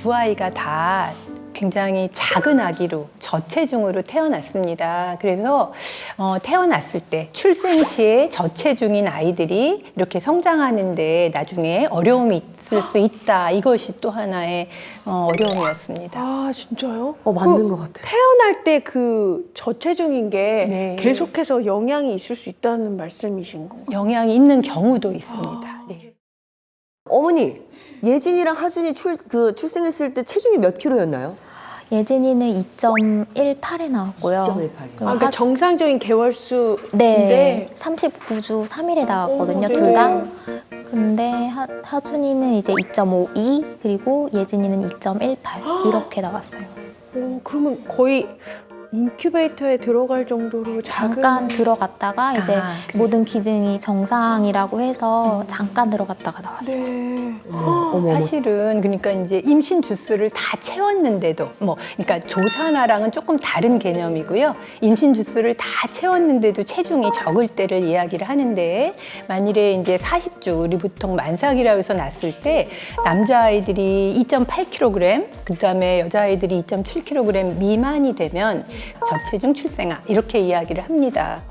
두 아이가 다 굉장히 작은 아기로 저체중으로 태어났습니다. 그래서 태어났을 때 출생 시에 저체중인 아이들이 이렇게 성장하는데 나중에 어려움이 있을 수 있다. 이것이 또 하나의 어려움이었습니다. 아, 진짜요? 맞는 것 같아요. 태어날 때 그 저체중인 게 네. 계속해서 영향이 있을 수 있다는 말씀이신 건가요? 영향이 있는 경우도 있습니다. 네. 어머니, 예진이랑 하준이 출생했을 때 체중이 몇 킬로였나요? 예진이는 2.18에 나왔고요. 2.18이요. 그러니까 정상적인 개월수인데 네, 39주 3일에 나왔거든요, 네. 둘 다. 근데 하준이는 이제 2.52 그리고 예진이는 2.18 이렇게 나왔어요. 그러면 거의 인큐베이터에 들어갈 정도로 잠깐 들어갔다가 이제 그래요? 모든 기능이 정상이라고 해서 잠깐 들어갔다가 나왔어요. 네. 어머. 사실은 그러니까 이제 임신 주수를 다 채웠는데도 그러니까 조산아랑은 조금 다른 개념이고요. 임신 주수를 다 채웠는데도 체중이 적을 때를 이야기를 하는데 만일에 이제 40주 우리 보통 만삭이라고 해서 낳았을 때 남자아이들이 2.8kg 그다음에 여자아이들이 2.7kg 미만이 되면 저체중 출생아 이렇게 이야기를 합니다.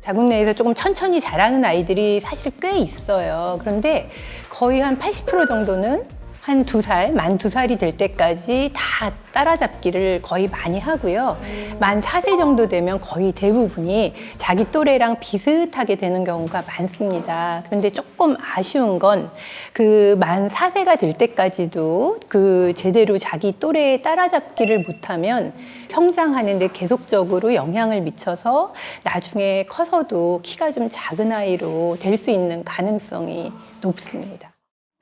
자국 내에서 조금 천천히 자라는 아이들이 사실 꽤 있어요. 그런데 거의 한 80% 정도는 한 2살, 만 2살이 될 때까지 다 따라잡기를 거의 많이 하고요. 만 4세 정도 되면 거의 대부분이 자기 또래랑 비슷하게 되는 경우가 많습니다. 그런데 조금 아쉬운 건 그 만 4세가 될 때까지도 그 제대로 자기 또래에 따라잡기를 못하면 성장하는데 계속적으로 영향을 미쳐서 나중에 커서도 키가 좀 작은 아이로 될 수 있는 가능성이 높습니다.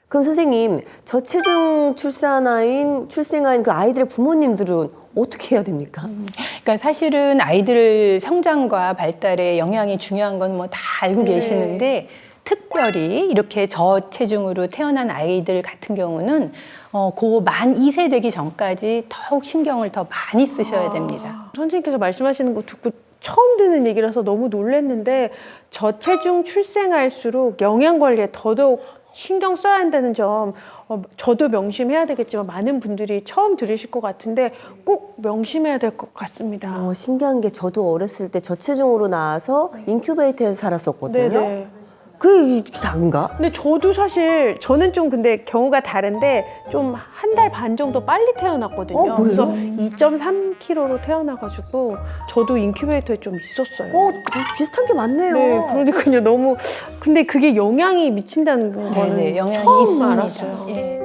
그럼 선생님, 저체중 출생한 그 아이들의 부모님들은 어떻게 해야 됩니까? 그러니까 사실은 아이들 성장과 발달에 영향이 중요한 건 뭐 다 알고 네. 계시는데 특별히 이렇게 저체중으로 태어난 아이들 같은 경우는 그 만 2세 되기 전까지 더욱 신경을 더 많이 쓰셔야 됩니다. 선생님께서 말씀하시는 거 듣고 처음 듣는 얘기라서 너무 놀랐는데 저체중 출생할수록 영양 관리에 더더욱 신경 써야 한다는 점 저도 명심해야 되겠지만 많은 분들이 처음 들으실 것 같은데 꼭 명심해야 될 것 같습니다. 신기한 게 저도 어렸을 때 저체중으로 나와서 인큐베이터에서 살았었거든요. 네네. 그게 작은가? 근데 저도 사실 저는 좀 근데 경우가 다른데 좀 한 달 반 정도 빨리 태어났거든요. 그래요? 그래서 2.3kg로 태어나가지고 저도 인큐베이터에 좀 있었어요. 비슷한 게 많네요. 네, 그러니까요. 너무 근데 그게 영향이 미친다는 거는 네네, 영향이 처음 있습니다. 알았어요. 예.